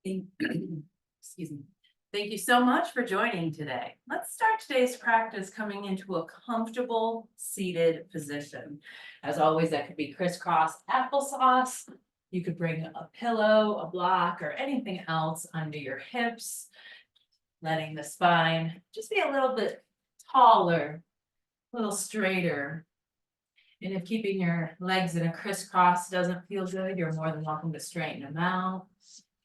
Thank- Excuse me. Thank you so much for joining today. Let's start today's practice coming into a comfortable seated position. As always, that could be crisscross applesauce. You could bring a pillow, a block, or anything else under your hips, letting the spine just be a little bit taller, a little straighter. And if keeping your legs in a crisscross doesn't feel good, you're more than welcome to straighten them out.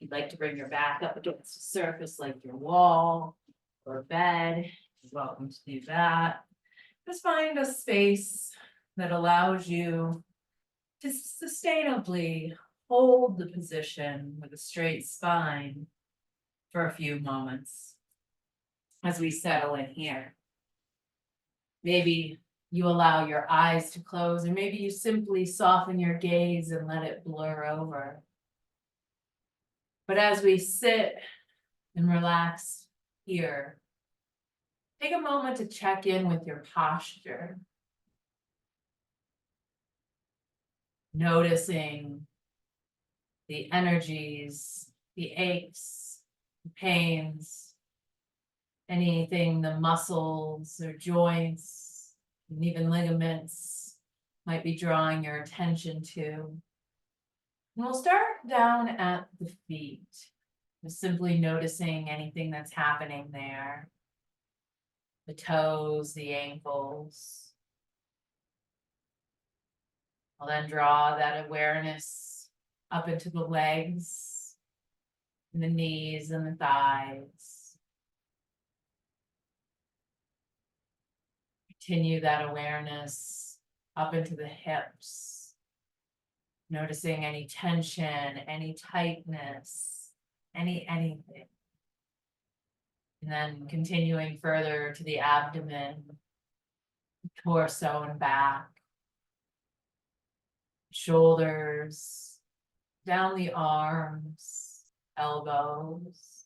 If you'd like to bring your back up against a surface like your wall or bed, you're welcome to do that. Just find a space that allows you to sustainably hold the position with a straight spine for a few moments as we settle in here. Maybe you allow your eyes to close, or maybe you simply soften your gaze and let it blur over. But as we sit and relax here, take a moment to check in with your posture, noticing the energies, the aches, the pains, anything the muscles or joints, and even ligaments might be drawing your attention to. And we'll start down at the feet, just simply noticing anything that's happening there. The toes, the ankles. I'll then draw that awareness up into the legs, and the knees and the thighs. Continue that awareness up into the hips, noticing any tension, any tightness, anything. And then continuing further to the abdomen, torso and back, shoulders, down the arms, elbows,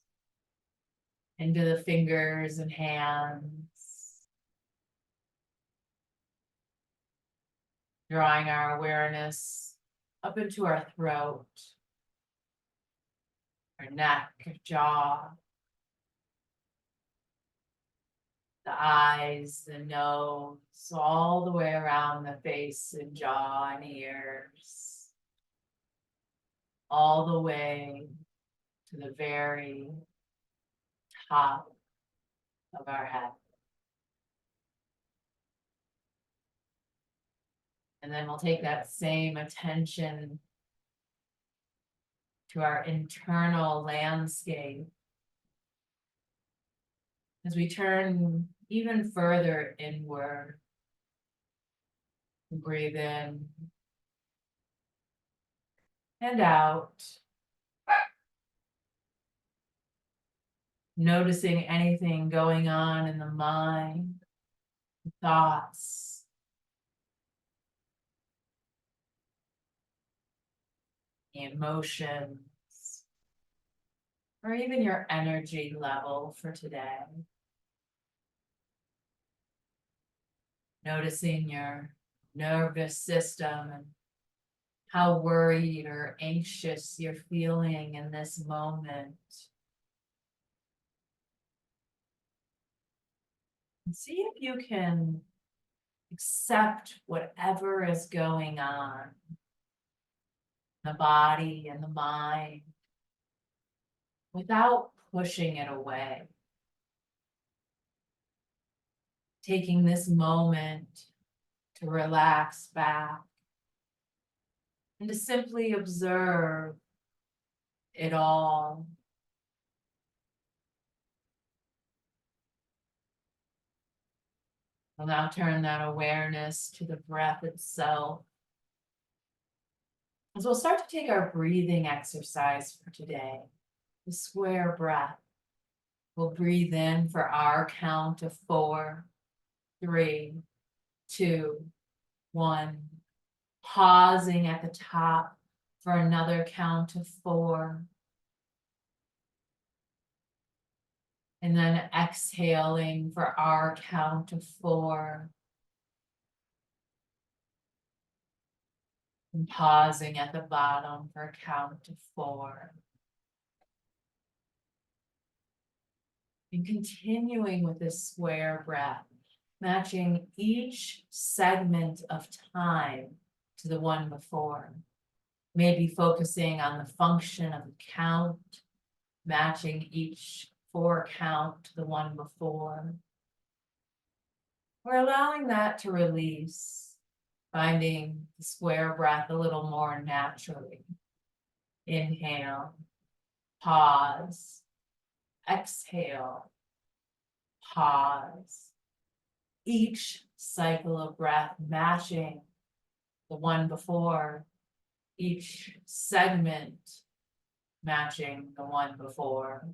into the fingers and hands. Drawing our awareness up into our throat, our neck, jaw, the eyes, the nose, all the way around the face and jaw and ears, all the way to the very top of our head. And then we'll take that same attention to our internal landscape as we turn even further inward. Breathe in and out. Noticing anything going on in the mind, thoughts, the emotions, or even your energy level for today. Noticing your nervous system and how worried or anxious you're feeling in this moment. And see if you can accept whatever is going on in the body and the mind without pushing it away. Taking this moment to relax back and to simply observe it all. We'll now turn that awareness to the breath itself. As we'll start to take our breathing exercise for today, the square breath. We'll breathe in for our count of 4, 3, 2, 1. Pausing at the top for another count of 4. And then exhaling for our count of 4. And pausing at the bottom for a count of 4. And continuing with this square breath, matching each segment of time to the one before. Maybe focusing on the function of the count, matching each 4 count to the one before. We're allowing that to release, finding the square breath a little more naturally. Inhale, pause, exhale, pause. Each cycle of breath matching the one before, each segment matching the one before.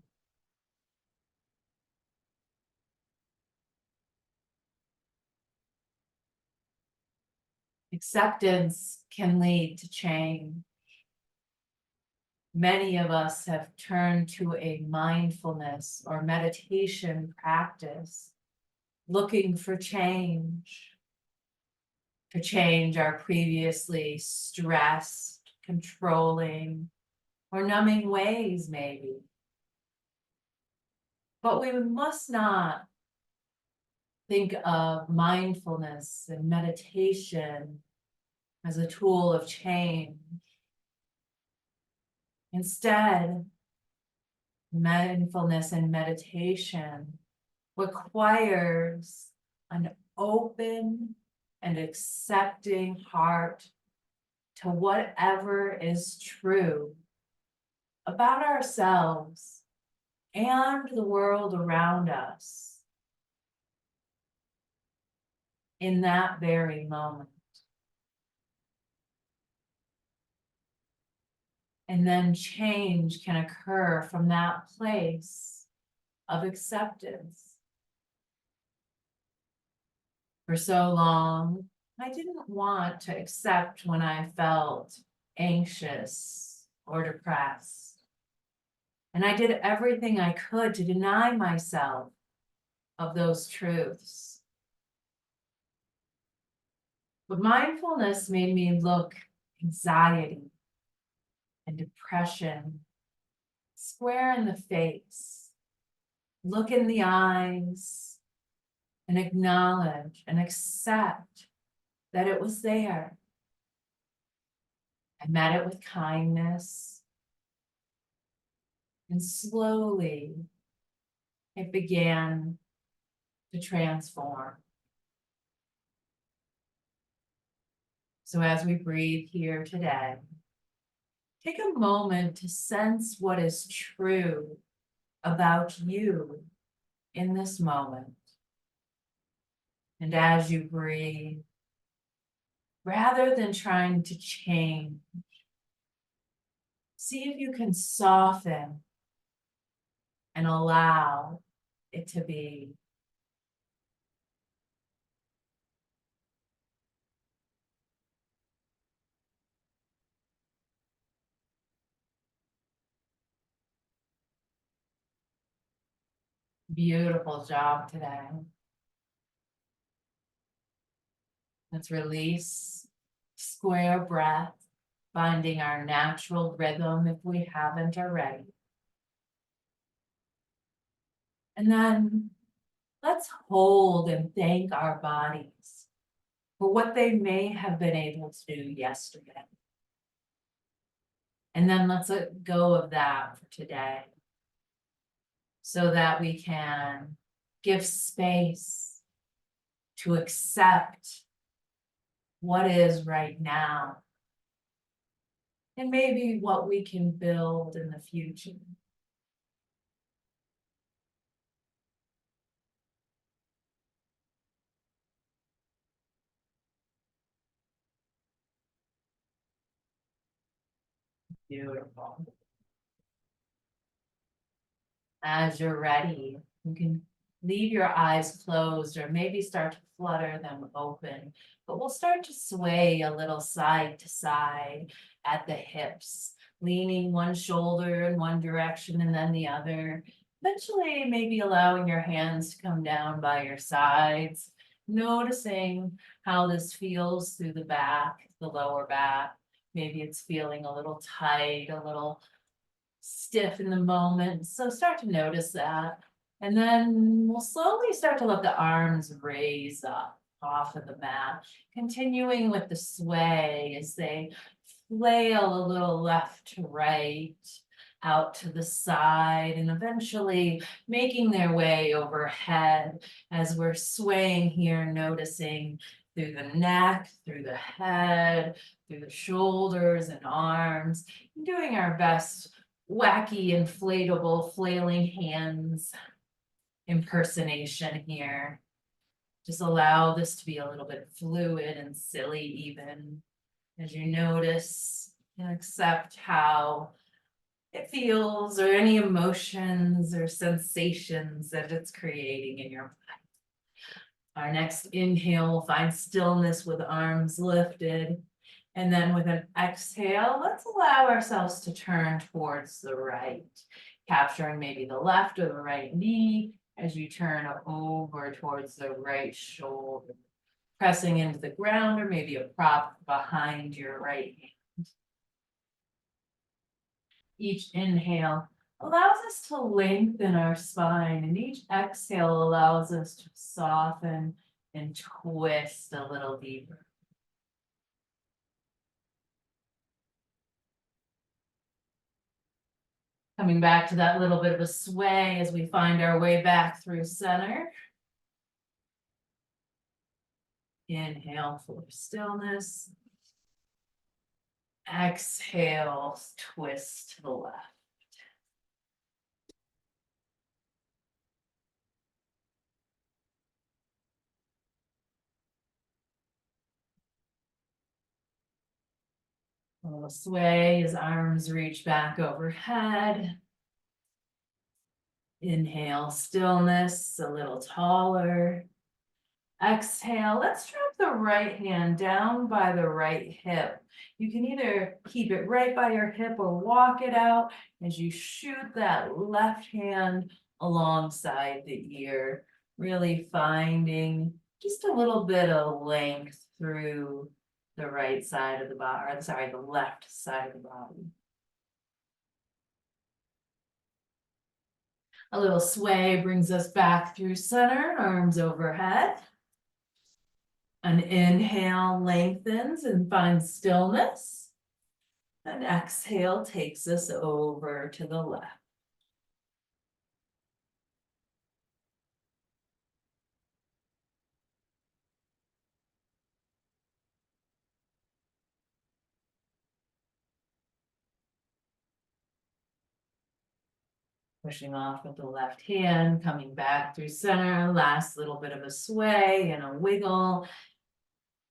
Acceptance can lead to change. Many of us have turned to a mindfulness or meditation practice, looking for change, to change our previously stressed, controlling, or numbing ways, maybe. But we must not think of mindfulness and meditation as a tool of change. Instead, mindfulness and meditation requires an open and accepting heart to whatever is true about ourselves and the world around us in that very moment. And then change can occur from that place of acceptance. For so long, I didn't want to accept when I felt anxious or depressed. And I did everything I could to deny myself of those truths. But mindfulness made me look anxiety and depression square in the face, look in the eyes, and acknowledge and accept that it was there. I met it with kindness, and slowly it began to transform. So as we breathe here today, take a moment to sense what is true about you in this moment. And as you breathe, rather than trying to change, see if you can soften and allow it to be. Beautiful job today. Let's release, square breath, finding our natural rhythm if we haven't already. And then let's hold and thank our bodies for what they may have been able to do yesterday. And then let's let go of that for today, so that we can give space to accept what is right now, and maybe what we can build in the future. Beautiful. As you're ready, you can leave your eyes closed or maybe start to flutter them open, but we'll start to sway a little side to side at the hips, leaning one shoulder in one direction and then the other. Eventually, maybe allowing your hands to come down by your sides, noticing how this feels through the back, the lower back. Maybe it's feeling a little tight, a little stiff in the moment. So start to notice that. And then we'll slowly start to let the arms raise up off of the mat, continuing with the sway as they flail a little left to right, out to the side, and eventually making their way overhead as we're swaying here, noticing through the neck, through the head, through the shoulders and arms, doing our best wacky, inflatable, flailing hands impersonation here. Just allow this to be a little bit fluid and silly even as you notice and accept how it feels or any emotions or sensations that it's creating in your body. Our next inhale, we'll find stillness with arms lifted. And then with an exhale, let's allow ourselves to turn towards the right, capturing maybe the left or the right knee as you turn over towards the right shoulder, pressing into the ground or maybe a prop behind your right hand. Each inhale allows us to lengthen our spine, and each exhale allows us to soften and twist a little deeper. Coming back to that little bit of a sway as we find our way back through center. Inhale for stillness. Exhale, twist to the left. A little sway as arms reach back overhead. Inhale, stillness, a little taller. Exhale, let's drop the right hand down by the right hip. You can either keep it right by your hip or walk it out as you shoot that left hand alongside the ear, really finding just a little bit of length through the right side of the body, or sorry, the left side of the body. A little sway brings us back through center, arms overhead. An inhale lengthens and finds stillness. An exhale takes us over to the left. Pushing off with the left hand, coming back through center, last little bit of a sway and a wiggle.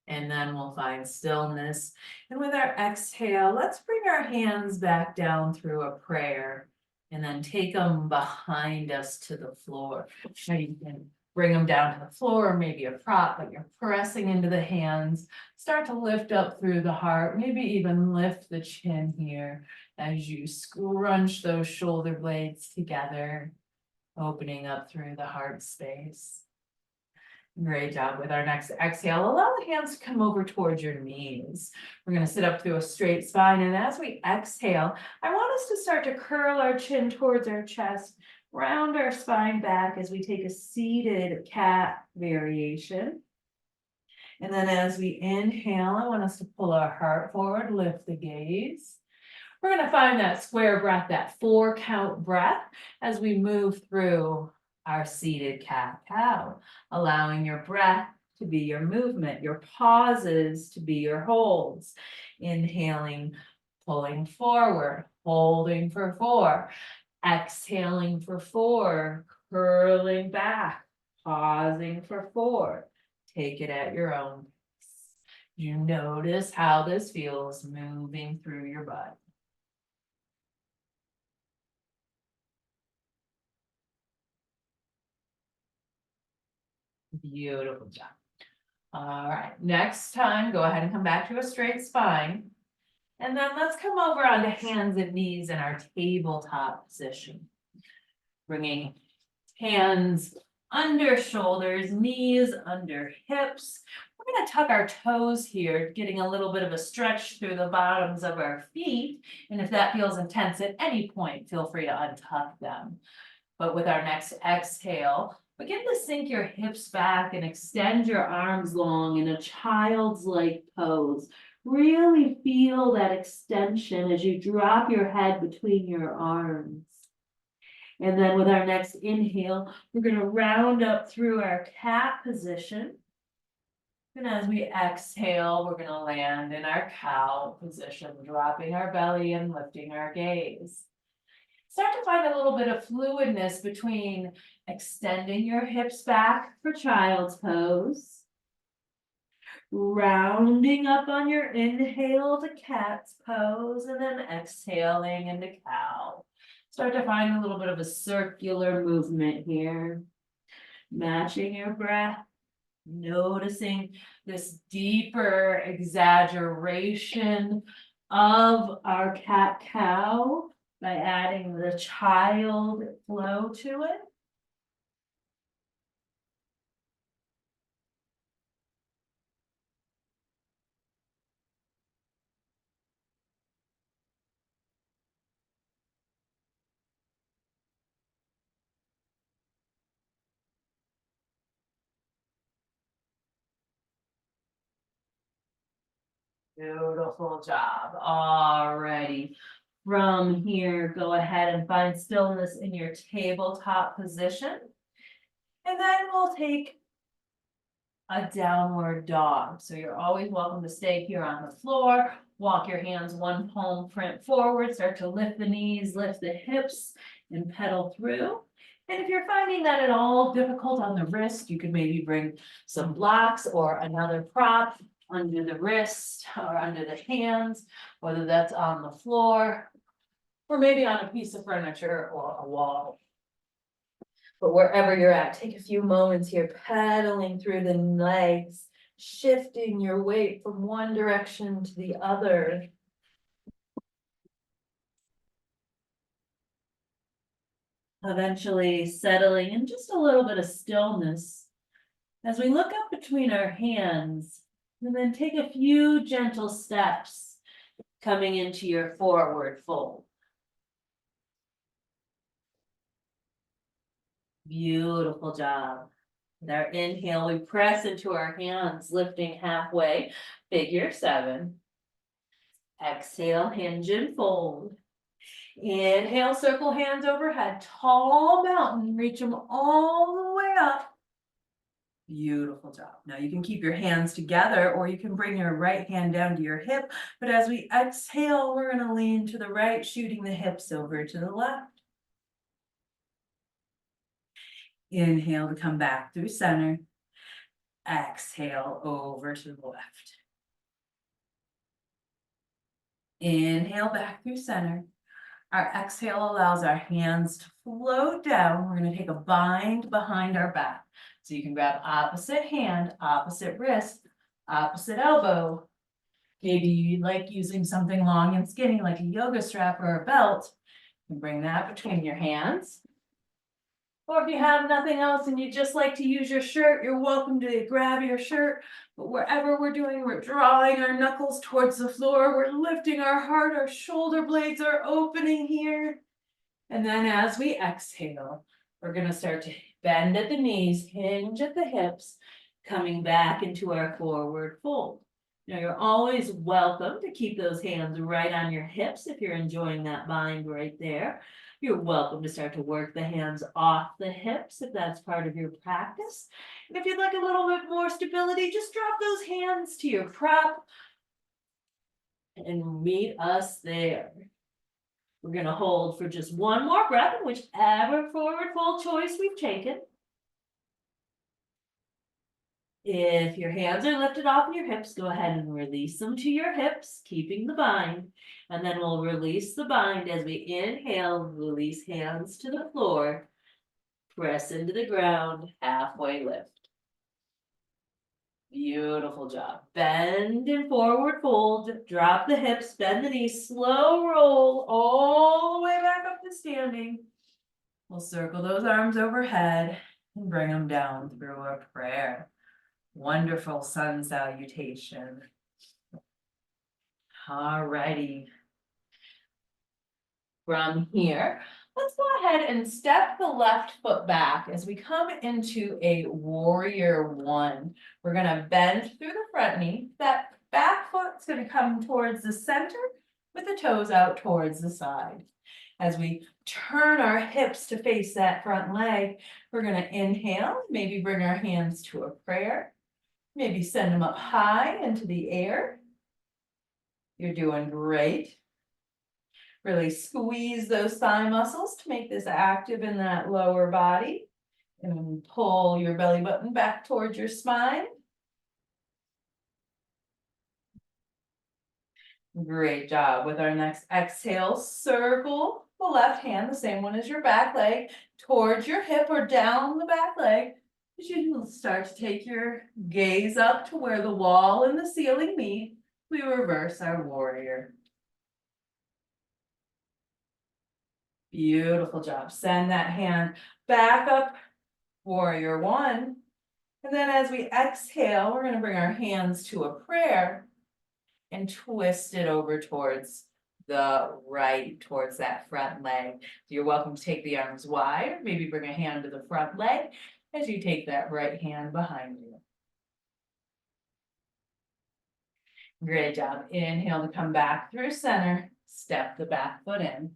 And then we'll find stillness. And with our exhale, let's bring our hands back down through a prayer and then take them behind us to the floor. Now you can bring them down to the floor, or maybe a prop, but you're pressing into the hands. Start to lift up through the heart, maybe even lift the chin here as you scrunch those shoulder blades together, opening up through the heart space. Great job. With our next exhale, allow the hands to come over towards your knees. We're going to sit up through a straight spine. And as we exhale, I want us to start to curl our chin towards our chest, round our spine back as we take a seated cat variation. And then as we inhale, I want us to pull our heart forward, lift the gaze. We're going to find that square breath, that 4-count breath as we move through our seated cat-cow, allowing your breath to be your movement, your pauses to be your holds. Inhaling, pulling forward, holding for 4. Exhaling for 4, curling back, pausing for 4. Take it at your own pace. You notice how this feels moving through your body. Beautiful job. All right, next time, go ahead and come back to a straight spine. And then let's come over onto hands and knees in our tabletop position. Bringing hands under shoulders, knees under hips. We're We're gonna tuck our toes here, getting a little bit of a stretch through the bottoms of our feet. And if that feels intense at any point, feel free to untuck them. But with our next exhale, begin to sink your hips back and extend your arms long in a child's like pose. Really feel that extension as you drop your head between your arms. And then with our next inhale, we're going to round up through our cat position. And as we exhale, we're going to land in our cow position, dropping our belly and lifting our gaze. Start to find a little bit of fluidness between extending your hips back for child's pose, rounding up on your inhale to cat's pose, and then exhaling into cow. Start to find a little bit of a circular movement here, matching your breath, noticing this deeper exaggeration of our cat-cow by adding the child flow to it. Beautiful job. Alrighty. From here, go ahead and find stillness in your tabletop position. And then we'll take a downward dog. So you're always welcome to stay here on the floor. Walk your hands one palm print forward. Start to lift the knees, lift the hips, and pedal through. And if you're finding that at all difficult on the wrist, you could maybe bring some blocks or another prop under the wrist or under the hands, whether that's on the floor or maybe on a piece of furniture or a wall. But wherever you're at, take a few moments here, pedaling through the legs, shifting your weight from one direction to the other. Eventually settling in just a little bit of stillness as we look up between our hands, and then take a few gentle steps coming into your forward fold. Beautiful job. With our inhale, we press into our hands, lifting halfway, figure 7. Exhale, hinge and fold. Inhale, circle hands overhead, tall mountain, reach them all the way up. Beautiful job. Now you can keep your hands together or you can bring your right hand down to your hip. But as we exhale, we're going to lean to the right, shooting the hips over to the left. Inhale to come back through center. Exhale over to the left. Inhale back through center. Our exhale allows our hands to float down. We're going to take a bind behind our back. So you can grab opposite hand, opposite wrist, opposite elbow. Maybe you like using something long and skinny like a yoga strap or a belt. You can bring that between your hands. Or if you have nothing else and you just like to use your shirt, you're welcome to grab your shirt. But wherever we're doing, we're drawing our knuckles towards the floor. We're lifting our heart. Our shoulder blades are opening here. And then as we exhale, we're going to start to bend at the knees, hinge at the hips, coming back into our forward fold. Now you're always welcome to keep those hands right on your hips if you're enjoying that bind right there. You're welcome to start to work the hands off the hips if that's part of your practice. And if you'd like a little bit more stability, just drop those hands to your prop and meet us there. We're going to hold for just one more breath in whichever forward fold choice we've taken. If your hands are lifted off your hips, go ahead and release them to your hips, keeping the bind. And then we'll release the bind as we inhale, release hands to the floor, press into the ground, halfway lift. Beautiful job. Bend and forward fold, drop the hips, bend the knees, slow roll all the way back up to standing. We'll circle those arms overhead and bring them down through a prayer. Wonderful sun salutation. Alrighty. From here, let's go ahead and step the left foot back as we come into a warrior one. We're gonna bend through the front knee. That back foot's gonna come towards the center with the toes out towards the side. As we turn our hips to face that front leg, we're gonna inhale, maybe bring our hands to a prayer. Maybe send them up high into the air. You're doing great. Really squeeze those thigh muscles to make this active in that lower body. And pull your belly button back towards your spine. Great job. With our next exhale, circle the left hand, the same one as your back leg, towards your hip or down the back leg. As you start to take your gaze up to where the wall and the ceiling meet, we reverse our warrior. Beautiful job. Send that hand back up, warrior one. And then as we exhale, we're going to bring our hands to a prayer and twist it over towards the right, towards that front leg. You're welcome to take the arms wide, or maybe bring a hand to the front leg as you take that right hand behind you. Great job. Inhale to come back through center, step the back foot in.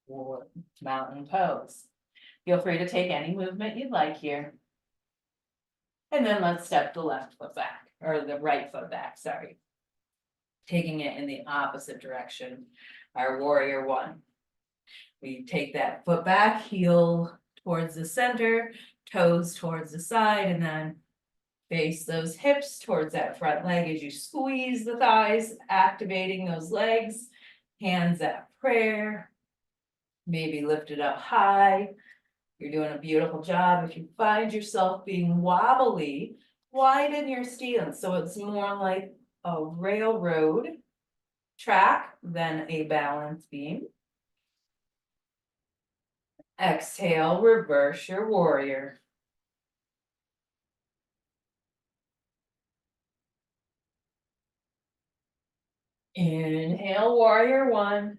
Or mountain pose. Feel free to take any movement you'd like here. And then let's step the left foot back, or the right foot back, sorry. Taking it in the opposite direction, our warrior one. We take that foot back, heel towards the center, toes towards the side, and then face those hips towards that front leg as you squeeze the thighs, activating those legs, hands at prayer. Maybe lift it up high. You're doing a beautiful job. If you find yourself being wobbly, widen your stance so it's more like a railroad track than a balance beam. Exhale, reverse your warrior. Inhale, warrior one.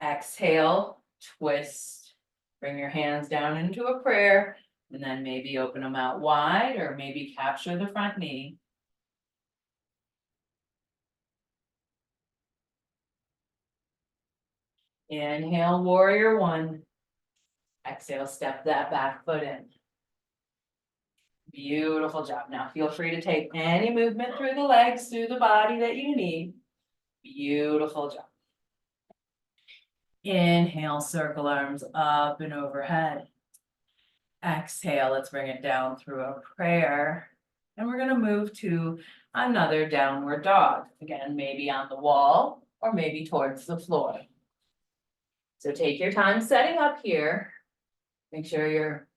Exhale, twist. Bring your hands down into a prayer, and then maybe open them out wide, or maybe capture the front knee. Inhale, warrior one. Exhale, step that back foot in. Beautiful job. Now feel free to take any movement through the legs, through the body that you need. Beautiful job. Inhale, circle arms up and overhead. Exhale, let's bring it down through a prayer. And we're gonna move to another downward dog. Again, maybe on the wall or maybe towards the floor. So take your time setting up here. Make sure you're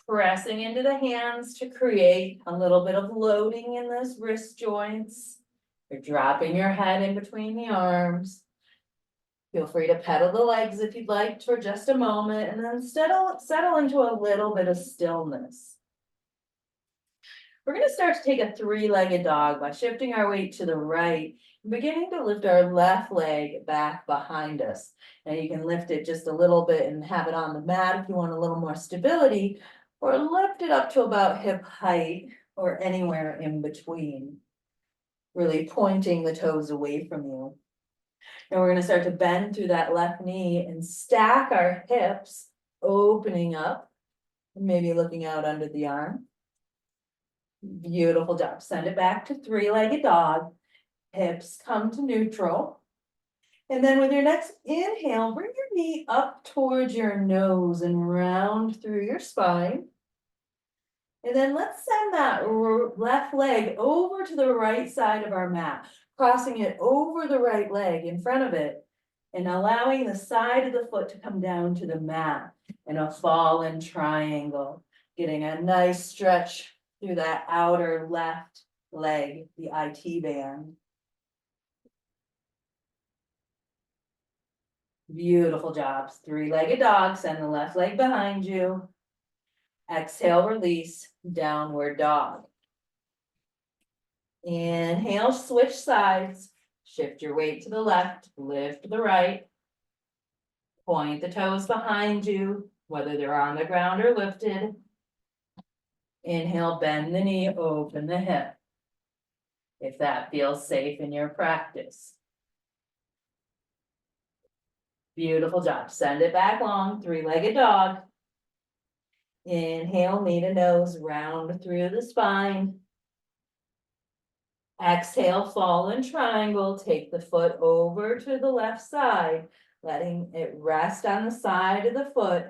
pressing into the hands to create a little bit of loading in those wrist joints. You're dropping your head in between the arms. Feel free to pedal the legs if you'd like for just a moment, and then settle into a little bit of stillness. We're going to start to take a three-legged dog by shifting our weight to the right, beginning to lift our left leg back behind us. Now you can lift it just a little bit and have it on the mat if you want a little more stability, or lift it up to about hip height or anywhere in between, really pointing the toes away from you. And we're going to start to bend through that left knee and stack our hips, opening up, maybe looking out under the arm. Beautiful job. Send it back to three-legged dog. Hips come to neutral. And then with your next inhale, bring your knee up towards your nose and round through your spine. And then let's send that left leg over to the right side of our mat, crossing it over the right leg in front of it, and allowing the side of the foot to come down to the mat in a fallen triangle, getting a nice stretch through that outer left leg, the IT band. Beautiful jobs. Three-legged dog, send the left leg behind you. Exhale, release. downward dog. Inhale, switch sides, shift your weight to the left, lift the right. Point the toes behind you, whether they're on the ground or lifted. Inhale, bend the knee, open the hip. If that feels safe in your practice. Beautiful job. Send it back long, three-legged dog. Inhale, knee to nose, round through the spine. Exhale, fallen triangle, take the foot over to the left side, letting it rest on the side of the foot.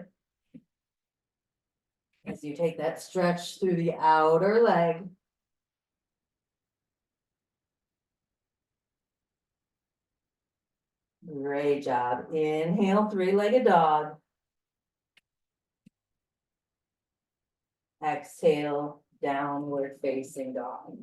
As you take that stretch through the outer leg. Great job. Inhale, three-legged dog. Exhale, downward facing dog.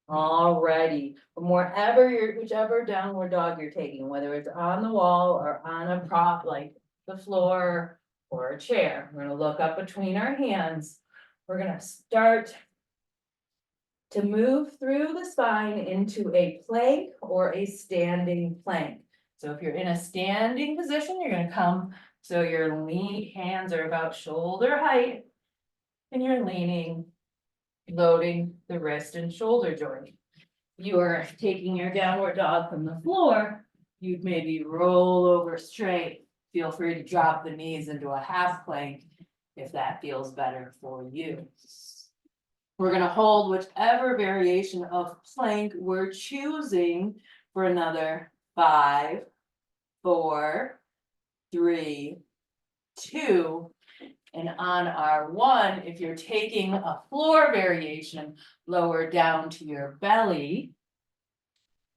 Alrighty, from whichever downward dog you're taking, whether it's on the wall or on a prop like the floor or a chair, we're gonna look up between our hands. We're gonna start to move through the spine into a plank or a standing plank. So if you're in a standing position, you're gonna come, so your hands are about shoulder height. And you're leaning, loading the wrist and shoulder joint. You are taking your downward dog from the floor, you'd maybe roll over straight. Feel free to drop the knees into a half plank if that feels better for you. We're gonna hold whichever variation of plank we're choosing for another 5, 4, 3, 2. And on our 1, if you're taking a floor variation, lower down to your belly.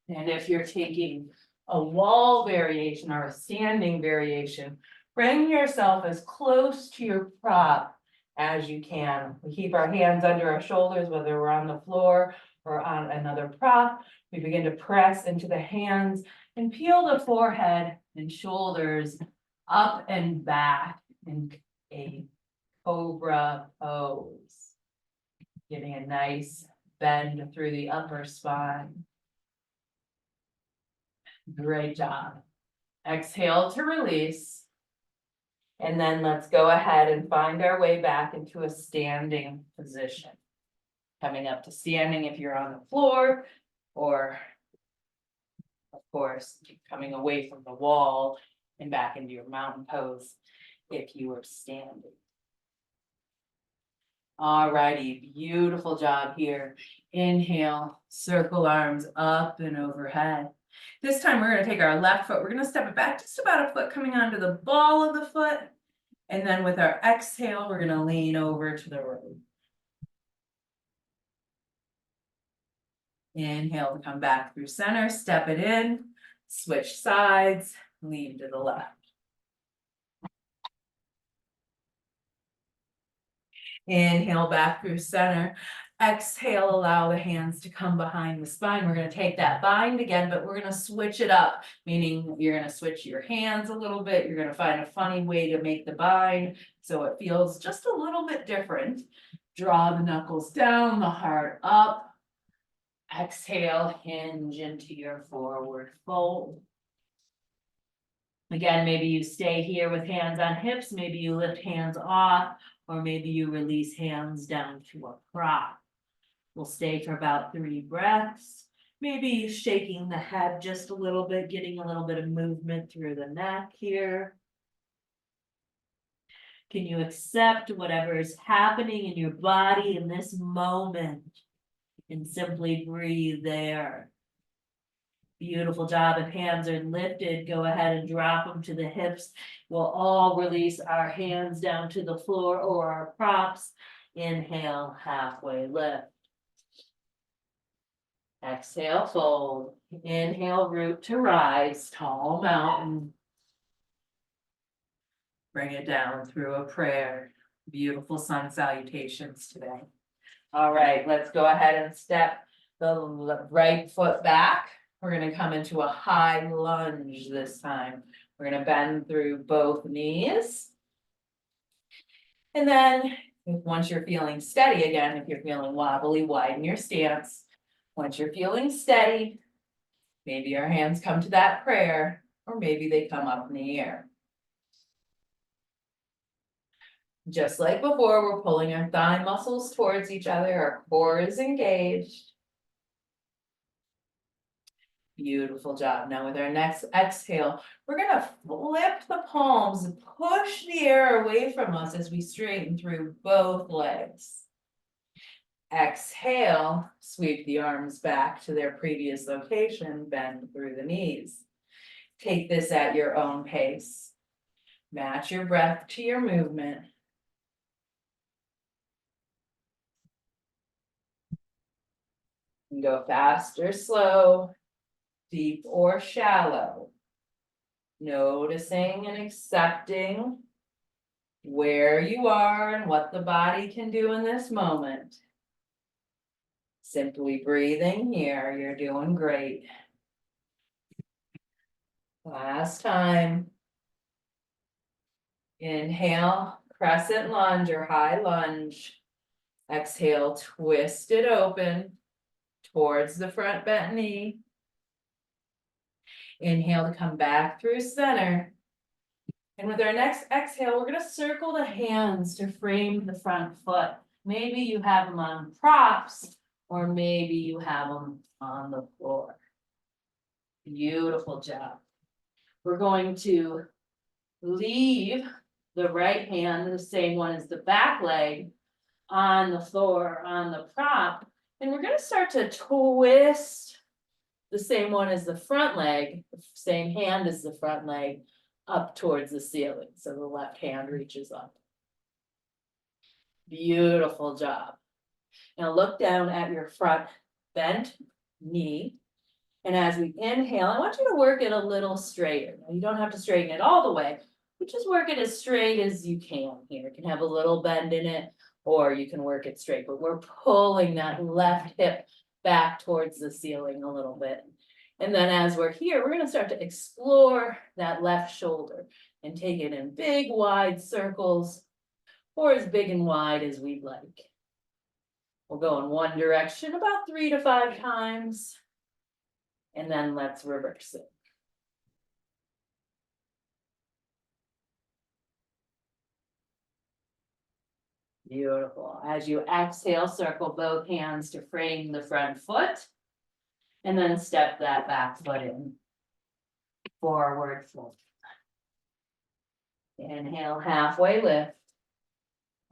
And if you're taking a wall variation or a standing variation, bring yourself as close to your prop as you can. We keep our hands under our shoulders, whether we're on the floor or on another prop. We begin to press into the hands and peel the forehead and shoulders up and back in a cobra pose. Getting a nice bend through the upper spine. Great job. Exhale to release. And then let's go ahead and find our way back into a standing position. Coming up to standing if you're on the floor, or of course, coming away from the wall and back into your mountain pose if you were standing. Alrighty, beautiful job here. Inhale, circle arms up and overhead. This time we're gonna take our left foot, we're gonna step it back just about a foot, coming onto the ball of the foot. And then with our exhale, we're gonna lean over to the right. Inhale to come back through center, step it in, switch sides, lean to the left. Inhale back through center. Exhale, allow the hands to come behind the spine. We're gonna take that bind again, but we're gonna switch it up, meaning you're gonna switch your hands a little bit. You're gonna find a funny way to make the bind so it feels just a little bit different. Draw the knuckles down, the heart up. Exhale, hinge into your forward fold. Again, maybe you stay here with hands on hips, maybe you lift hands off, or maybe you release hands down to a prop. We'll stay for about 3 breaths, maybe shaking the head just a little bit, getting a little bit of movement through the neck here. Can you accept whatever is happening in your body in this moment and simply breathe there? Beautiful job. If hands are lifted, go ahead and drop them to the hips. We'll all release our hands down to the floor or our props. Inhale, halfway lift. Exhale, fold. Inhale, root to rise, tall mountain. Bring it down through a prayer. Beautiful sun salutations today. All right, let's go ahead and step the right foot back. We're gonna come into a high lunge this time. We're gonna bend through both knees. And then Once you're feeling steady again, if you're feeling wobbly, widen your stance. Once you're feeling steady, maybe our hands come to that prayer, or maybe they come up in the air. Just like before, we're pulling our thigh muscles towards each other, our core is engaged. Beautiful job. Now with our next exhale, we're gonna flip the palms and push the air away from us as we straighten through both legs. Exhale, sweep the arms back to their previous location, bend through the knees. Take this at your own pace. Match your breath to your movement. And go fast or slow, deep or shallow. Noticing and accepting where you are and what the body can do in this moment. Simply breathing here, you're doing great. Last time. Inhale, crescent lunge or high lunge. Exhale, twist it open towards the front bent knee. Inhale to come back through center. And with our next exhale, we're gonna circle the hands to frame the front foot. Maybe you have them on props, or maybe you have them on the floor. Beautiful job. We're going to leave the right hand, the same one as the back leg, on the floor, on the prop. And we're gonna start to twist the same one as the front leg, the same hand as the front leg, up towards the ceiling. So the left hand reaches up. Beautiful job. Now look down at your front bent knee. And as we inhale, I want you to work it a little straighter. Now, you don't have to straighten it all the way, but just work it as straight as you can here. It can have a little bend in it, or you can work it straight, but we're pulling that left hip back towards the ceiling a little bit. And then as we're here, we're gonna start to explore that left shoulder and take it in big, wide circles, or as big and wide as we'd like. We'll go in one direction about 3 to 5 times. And then let's reverse it. Beautiful. As you exhale, circle both hands to frame the front foot. And then step that back foot in. Forward fold. Inhale, halfway lift.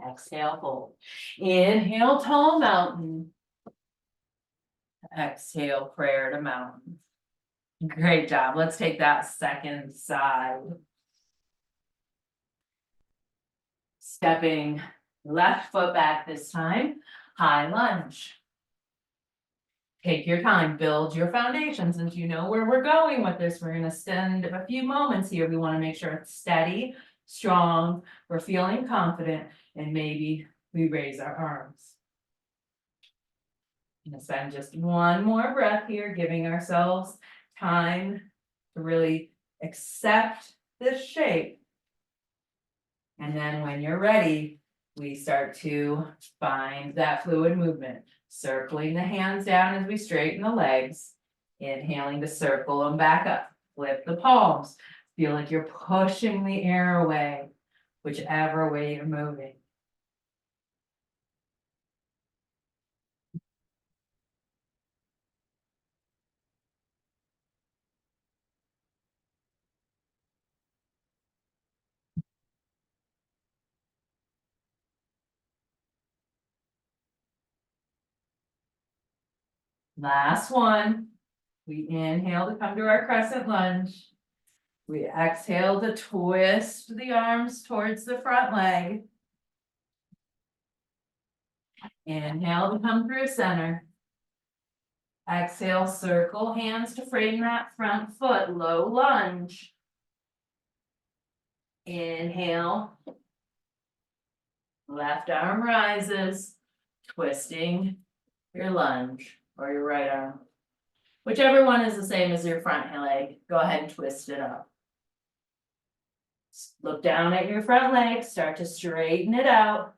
Exhale, fold. Inhale, tall mountain. Exhale, prayer to mountain. Great job. Let's take that second side. Stepping left foot back this time, high lunge. Take your time, build your foundation. Since you know where we're going with this, we're gonna spend a few moments here. We wanna make sure it's steady, strong, we're feeling confident, and maybe we raise our arms. I'm gonna spend just one more breath here, giving ourselves time to really accept this shape. And then when you're ready, we start to find that fluid movement, circling the hands down as we straighten the legs, inhaling to circle them back up, flip the palms, feel like you're pushing the air away, whichever way you're moving. Last one. We inhale to come to our crescent lunge. We exhale to twist the arms towards the front leg. Inhale to come through center. Exhale, circle hands to frame that front foot, low lunge. Inhale. Left arm rises, twisting your lunge or your right arm. Whichever one is the same as your front leg, go ahead and twist it up. Look down at your front leg, start to straighten it out.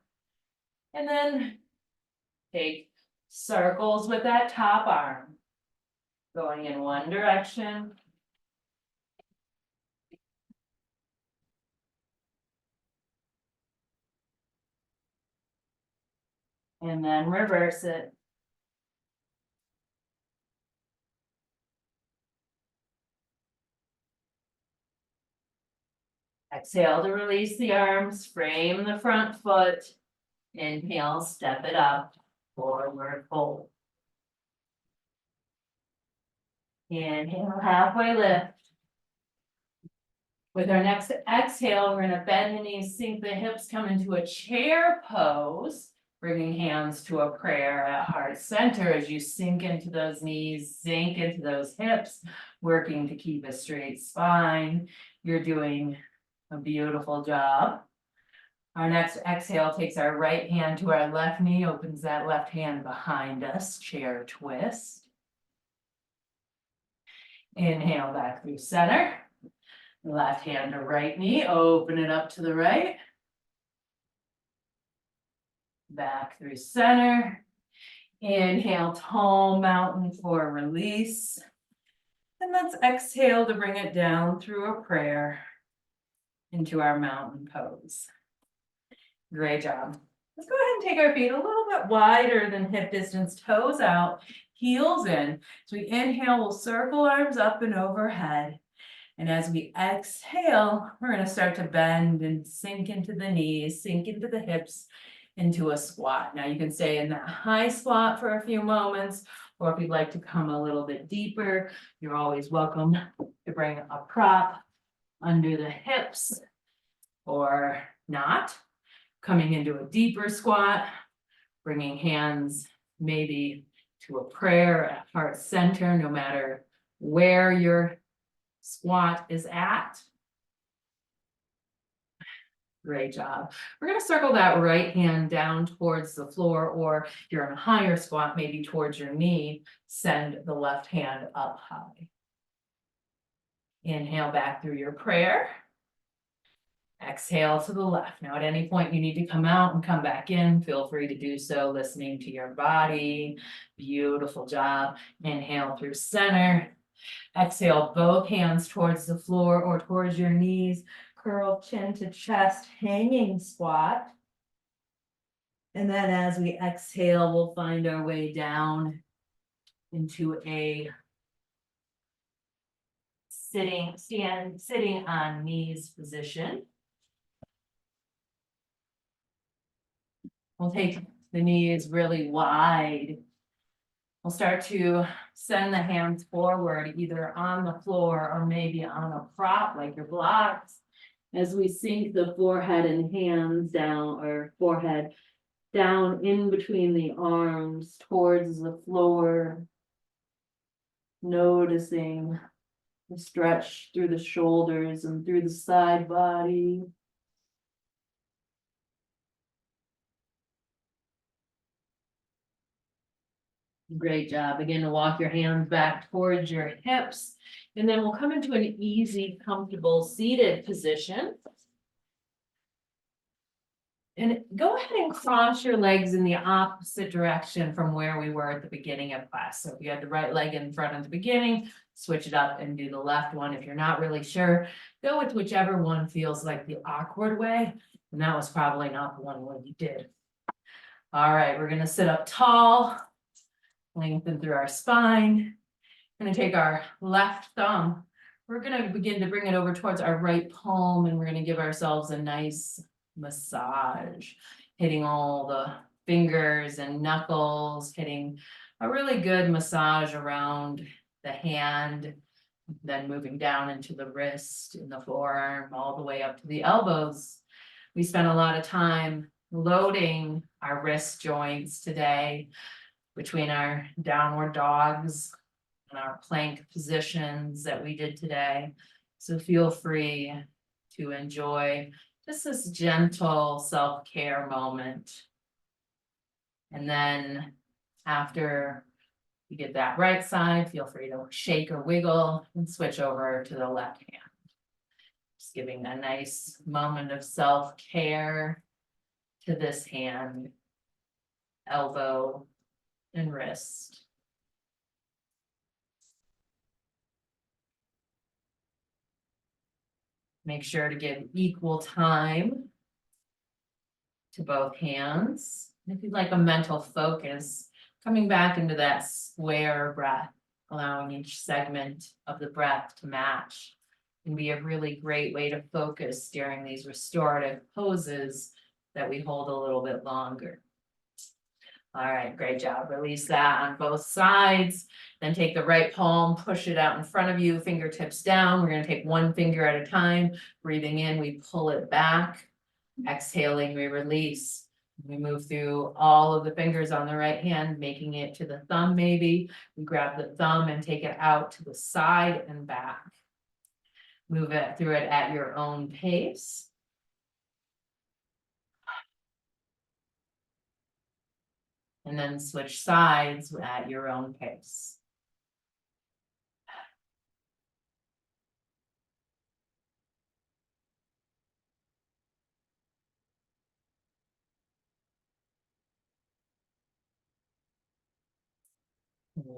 And then take circles with that top arm. Going in one direction. And then reverse it. Exhale to release the arms, frame the front foot. Inhale, step it up, forward fold. Inhale, halfway lift. With our next exhale, we're gonna bend the knees, sink the hips, come into a chair pose. Bringing hands to a prayer at heart center as you sink into those knees, sink into those hips, working to keep a straight spine. You're doing a beautiful job. Our next exhale takes our right hand to our left knee, opens that left hand behind us, chair twist. Inhale back through center. Left hand to right knee, open it up to the right. Back through center. Inhale, tall mountain for release. And let's exhale to bring it down through a prayer into our mountain pose. Great job. Let's go ahead and take our feet a little bit wider than hip distance, toes out, heels in. So we inhale, we'll circle arms up and overhead. And as we exhale, we're going to start to bend and sink into the knees, sink into the hips, into a squat. Now you can stay in that high squat for a few moments, or if you'd like to come a little bit deeper, you're always welcome to bring a prop under the hips or not. Coming into a deeper squat, bringing hands maybe to a prayer at heart center, no matter where your squat is at. Great job. We're going to circle that right hand down towards the floor, or if you're in a higher squat, maybe towards your knee, send the left hand up high. Inhale back through your prayer. Exhale to the left. Now at any point you need to come out and come back in, feel free to do so, listening to your body. Beautiful job. Inhale through center. Exhale, both hands towards the floor or towards your knees. Curl chin to chest, hanging squat. And then as we exhale, we'll find our way down into a sitting on knees position. We'll take the knees really wide. We'll start to send the hands forward, either on the floor or maybe on a prop like your blocks. As we sink the forehead and hands down, or forehead down in between the arms towards the floor. Noticing the stretch through the shoulders and through the side body. Great job. Begin to walk your hands back towards your hips. And then we'll come into an easy, comfortable seated position. And go ahead and cross your legs in the opposite direction from where we were at the beginning of class. So if you had the right leg in front at the beginning, switch it up and do the left one. If you're not really sure, go with whichever one feels like the awkward way. And that was probably not the one you did. All right, we're going to sit up tall, lengthen through our spine. Going to take our left thumb. We're going to begin to bring it over towards our right palm, and we're going to give ourselves a nice massage, hitting all the fingers and knuckles, hitting a really good massage around the hand, then moving down into the wrist and the forearm, all the way up to the elbows. We spent a lot of time loading our wrist joints today between our downward dogs and our plank positions that we did today. So feel free to enjoy just this gentle self-care moment. And then after you get that right side, feel free to shake or wiggle and switch over to the left hand. Just giving a nice moment of self-care to this hand. elbow, and wrist. Make sure to give equal time to both hands. If you'd like a mental focus, coming back into that square breath, allowing each segment of the breath to match, can be a really great way to focus during these restorative poses that we hold a little bit longer. All right, great job. Release that on both sides. Then take the right palm, push it out in front of you, fingertips down. We're going to take one finger at a time. Breathing in, we pull it back. Exhaling, we release. We move through all of the fingers on the right hand, making it to the thumb maybe. We grab the thumb and take it out to the side and back. Move it through it at your own pace. And then switch sides at your own pace.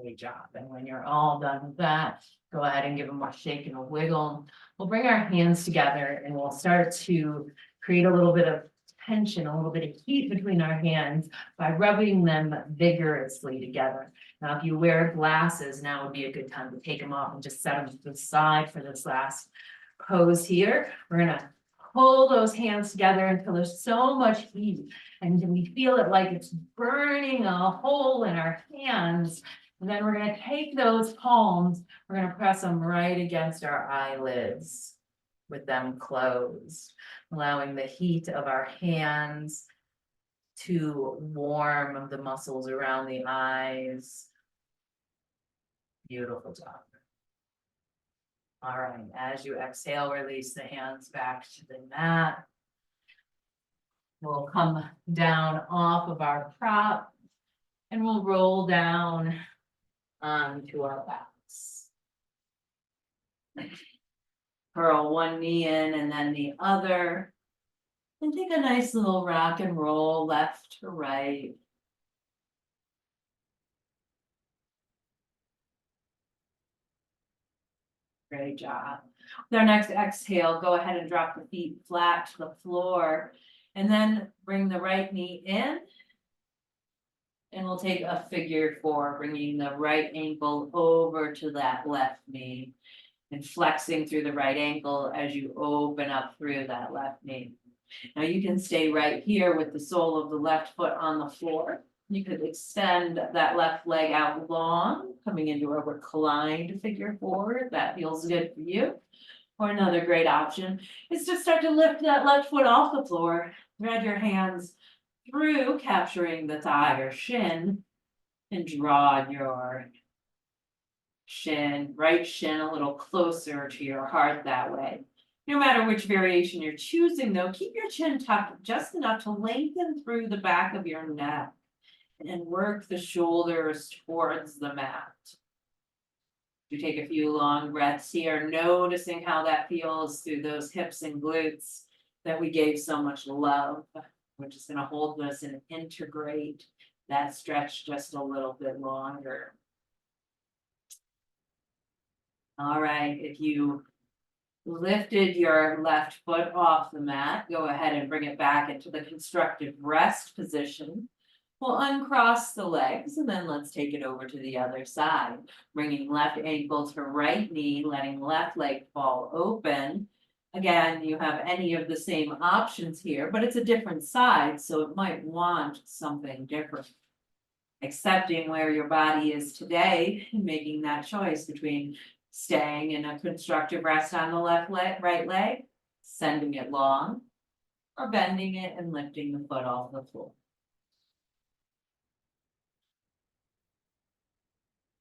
Great job. And when you're all done with that, go ahead and give them a shake and a wiggle. We'll bring our hands together and we'll start to create a little bit of tension, a little bit of heat between our hands by rubbing them vigorously together. Now, if you wear glasses, now would be a good time to take them off and just set them to the side for this last pose here. We're gonna pull those hands together until there's so much heat and we feel it like it's burning a hole in our hands. And then we're going to take those palms, we're going to press them right against our eyelids with them closed, allowing the heat of our hands to warm the muscles around the eyes. Beautiful job. All right, as you exhale, release the hands back to the mat. We'll come down off of our prop and we'll roll down onto our backs. Curl one knee in and then the other. And take a nice little rock and roll left to right. Great job. With our next exhale, go ahead and drop the feet flat to the floor. And then bring the right knee in. And we'll take a figure four, bringing the right ankle over to that left knee and flexing through the right ankle as you open up through that left knee. Now you can stay right here with the sole of the left foot on the floor. You could extend that left leg out long, coming into a reclined figure four, if that feels good for you. Or another great option is to start to lift that left foot off the floor, thread your hands through, capturing the thigh or shin, and draw your shin, right shin a little closer to your heart that way. No matter which variation you're choosing though, keep your chin tucked just enough to lengthen through the back of your neck and work the shoulders towards the mat. You take a few long breaths here, noticing how that feels through those hips and glutes that we gave so much love. We're just going to hold this and integrate that stretch just a little bit longer. All right, if you lifted your left foot off the mat, go ahead and bring it back into the constructive rest position. We'll uncross the legs and then let's take it over to the other side. Bringing left ankle to right knee, letting left leg fall open. Again, you have any of the same options here, but it's a different side, so it might want something different. Accepting where your body is today and making that choice between staying in a constructive rest on the left leg, right leg, sending it long, or bending it and lifting the foot off the floor.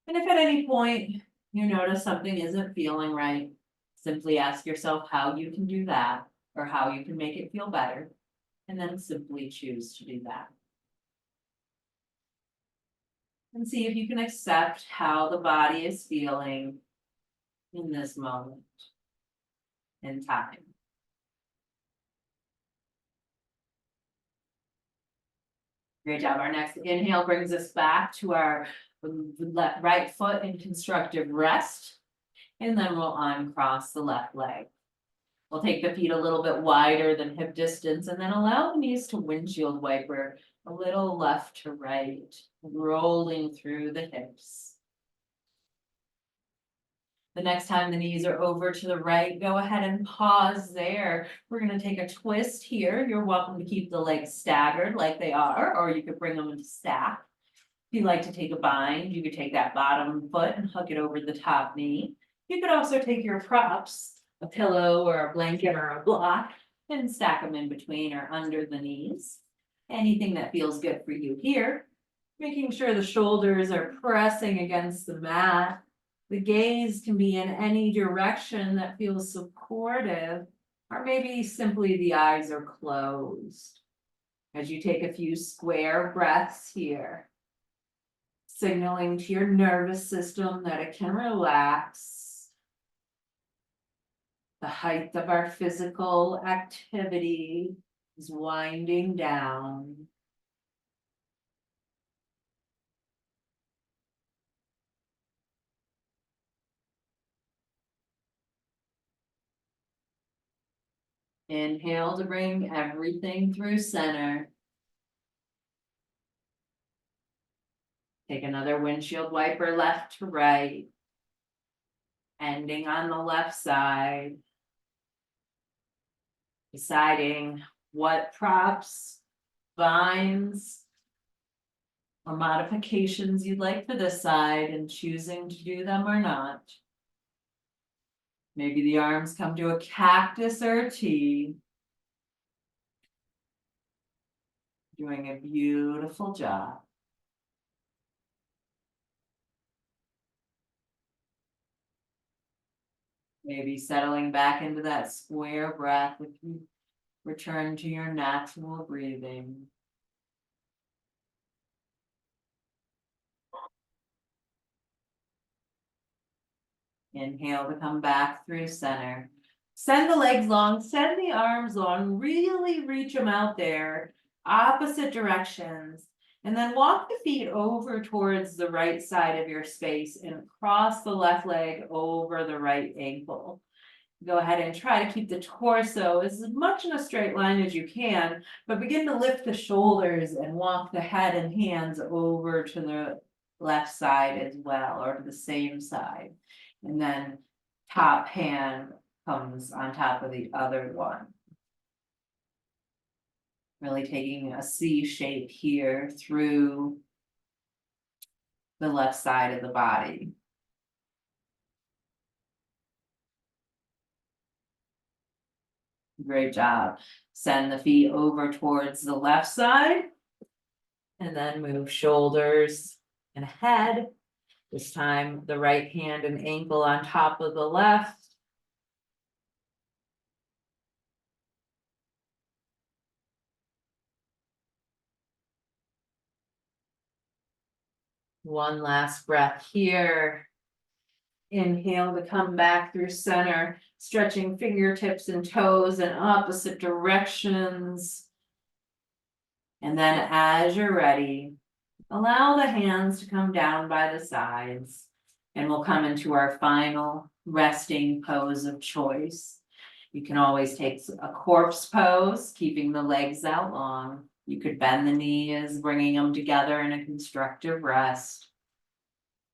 And if at any point you notice something isn't feeling right, simply ask yourself how you can do that or how you can make it feel better, and then simply choose to do that. And see if you can accept how the body is feeling in this moment in time. Great job. Our next inhale brings us back to our right foot in constructive rest. And then we'll uncross the left leg. We'll take the feet a little bit wider than hip distance and then allow the knees to windshield wiper a little left to right, rolling through the hips. The next time the knees are over to the right, go ahead and pause there. We're going to take a twist here. You're welcome to keep the legs staggered like they are, or you could bring them into stack. If you like to take a bind, you could take that bottom foot and hook it over the top knee. You could also take your props, a pillow or a blanket or a block, and stack them in between or under the knees. Anything that feels good for you here. Making sure the shoulders are pressing against the mat. The gaze can be in any direction that feels supportive, or maybe simply the eyes are closed. As you take a few square breaths here, signaling to your nervous system that it can relax. The height of our physical activity is winding down. Inhale to bring everything through center. Take another windshield wiper left to right. Ending on the left side. Deciding what props, binds, or modifications you'd like for this side and choosing to do them or not. Maybe the arms come to a cactus or a T. Doing a beautiful job. Maybe settling back into that square breath if you return to your natural breathing. Inhale to come back through center. Send the legs long, send the arms long, really reach them out there, opposite directions. And then walk the feet over towards the right side of your space and cross the left leg over the right ankle. Go ahead and try to keep the torso as much in a straight line as you can, but begin to lift the shoulders and walk the head and hands over to the left side as well, or to the same side. And then top hand comes on top of the other one. Really taking a C shape here through the left side of the body. Great job. Send the feet over towards the left side. And then move shoulders and head. This time the right hand and ankle on top of the left. One last breath here. Inhale to come back through center, stretching fingertips and toes in opposite directions. And then as you're ready, allow the hands to come down by the sides. And we'll come into our final resting pose of choice. You can always take a corpse pose, keeping the legs out long. You could bend the knees, bringing them together in a constructive rest.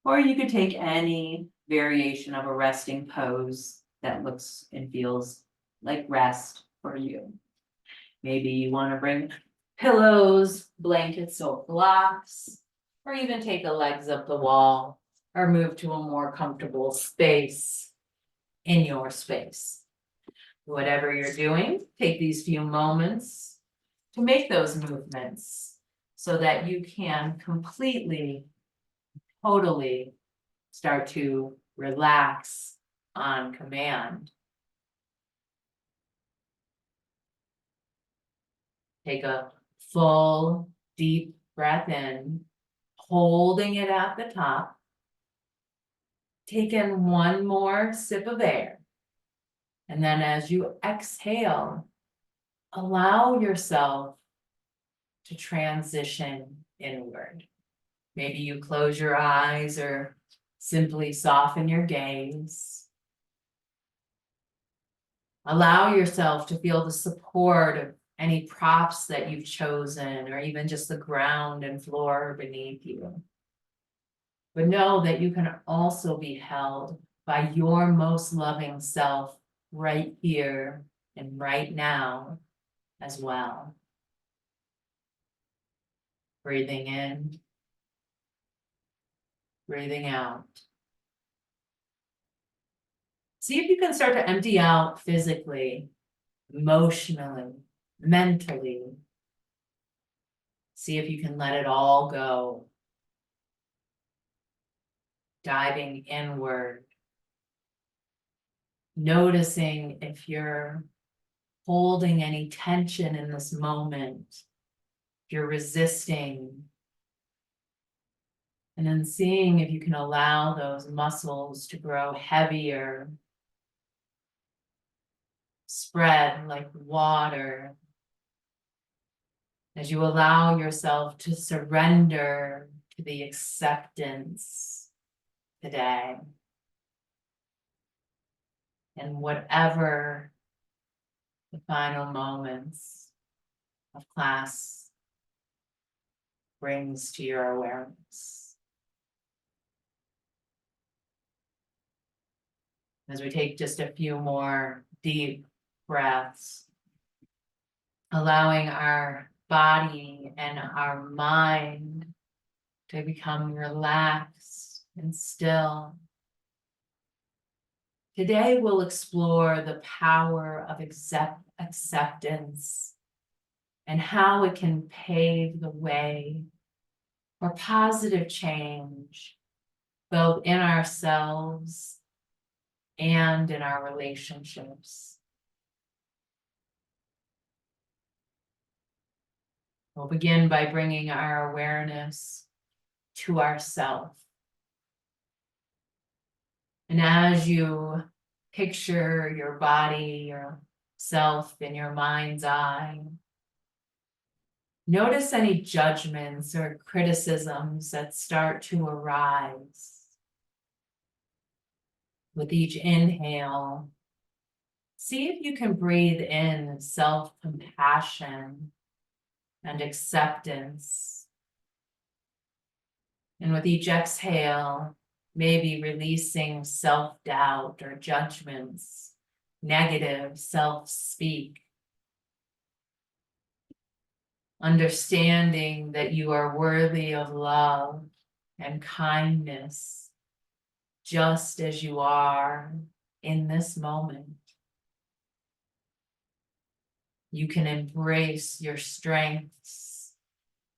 Or you could take any variation of a resting pose that looks and feels like rest for you. Maybe you want to bring pillows, blankets, or blocks, or even take the legs up the wall, or move to a more comfortable space in your space. Whatever you're doing, take these few moments to make those movements so that you can completely, totally start to relax on command. Take a full, deep breath in, holding it at the top. Take in one more sip of air. And then as you exhale, allow yourself to transition inward. Maybe you close your eyes or simply soften your gaze. Allow yourself to feel the support of any props that you've chosen, or even just the ground and floor beneath you. But know that you can also be held by your most loving self right here and right now as well. Breathing in, breathing out. See if you can start to empty out physically, emotionally, mentally. See if you can let it all go. Diving inward. Noticing if you're holding any tension in this moment, if you're resisting. And then seeing if you can allow those muscles to grow heavier, spread like water, as you allow yourself to surrender to the acceptance today. And whatever the final moments of class brings to your awareness. As we take just a few more deep breaths, allowing our body and our mind to become relaxed and still. Today we'll explore the power of acceptance and how it can pave the way for positive change, both in ourselves and in our relationships. We'll begin by bringing our awareness to ourself. And as you picture your body, yourself in your mind's eye, notice any judgments or criticisms that start to arise. With each inhale, see if you can breathe in self-compassion and acceptance. And with each exhale, maybe releasing self-doubt or judgments, negative self-speak. Understanding that you are worthy of love and kindness, just as you are in this moment. You can embrace your strengths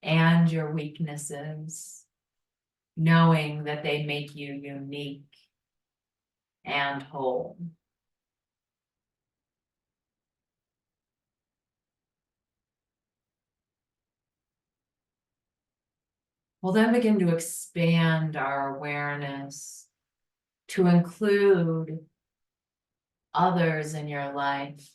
and your weaknesses, knowing that they make you unique and whole. We'll then begin to expand our awareness to include others in your life.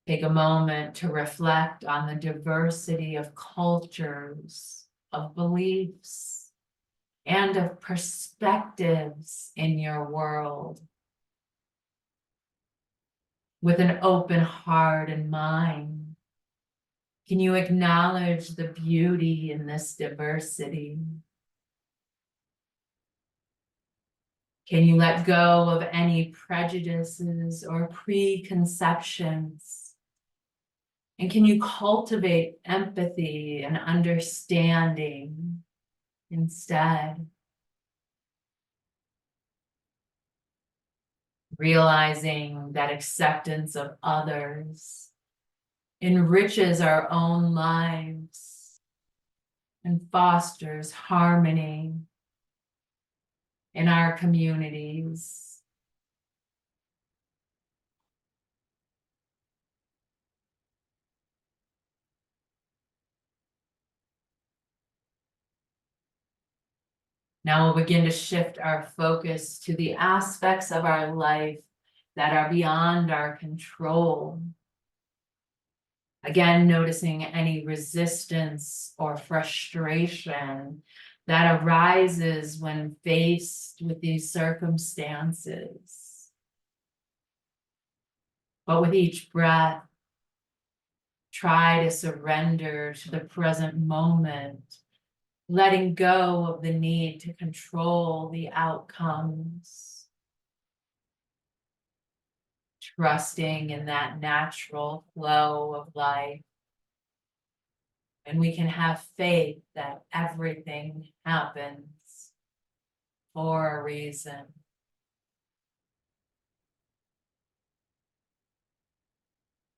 Take a moment to reflect on the diversity of cultures, of beliefs, and of perspectives in your world. With an open heart and mind, can you acknowledge the beauty in this diversity? Can you let go of any prejudices or preconceptions? And can you cultivate empathy and understanding instead? Realizing that acceptance of others enriches our own lives and fosters harmony in our communities. Now we'll begin to shift our focus to the aspects of our life that are beyond our control. Again, noticing any resistance or frustration that arises when faced with these circumstances. But with each breath, try to surrender to the present moment, letting go of the need to control the outcomes, trusting in that natural flow of life. And we can have faith that everything happens for a reason.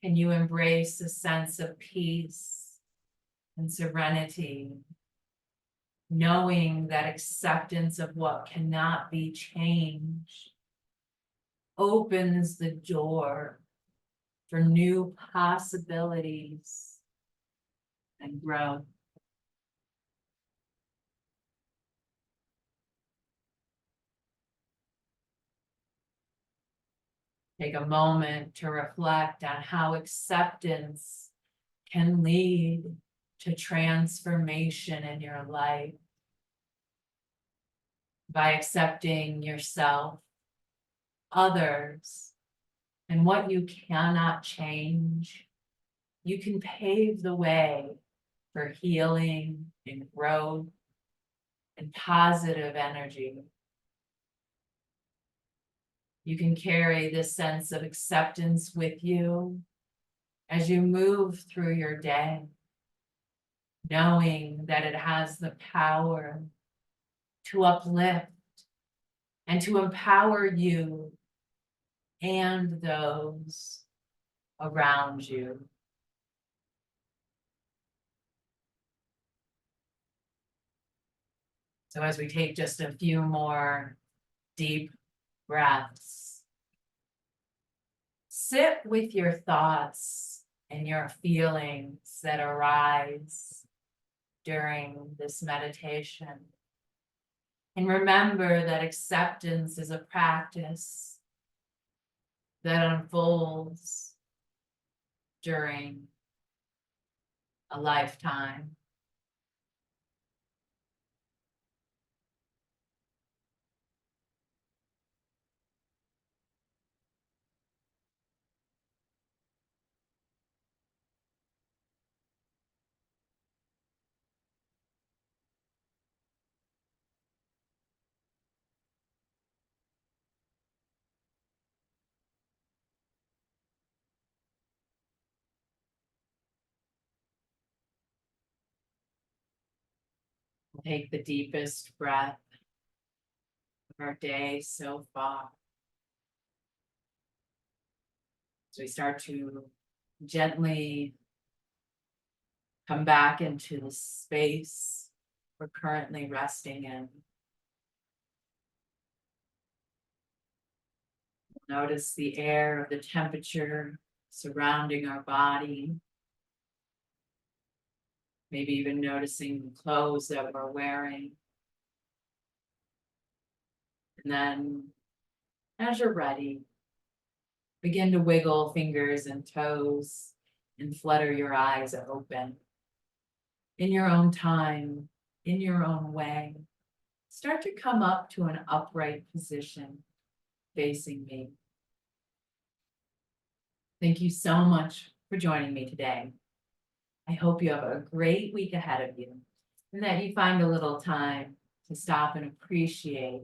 Can you embrace a sense of peace and serenity, knowing that acceptance of what cannot be changed opens the door for new possibilities and growth? Take a moment to reflect on how acceptance can lead to transformation in your life. By accepting yourself, others, and what you cannot change, you can pave the way for healing and growth and positive energy. You can carry this sense of acceptance with you as you move through your day, knowing that it has the power to uplift and to empower you and those around you. So as we take just a few more deep breaths, sit with your thoughts and your feelings that arise during this meditation. And remember that acceptance is a practice that unfolds during a lifetime. We'll take the deepest breath of our day so far. So we start to gently come back into the space we're currently resting in. Notice the air, the temperature surrounding our body. Maybe even noticing the clothes that we're wearing. And then, as you're ready, begin to wiggle fingers and toes and flutter your eyes open. In your own time, in your own way, start to come up to an upright position facing me. Thank you so much for joining me today. I hope you have a great week ahead of you and that you find a little time to stop and appreciate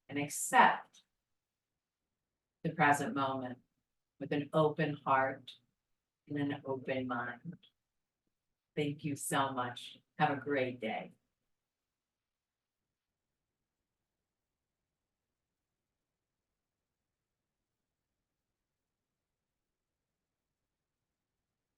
and accept the present moment with an open heart and an open mind. Thank you so much. Have a great day.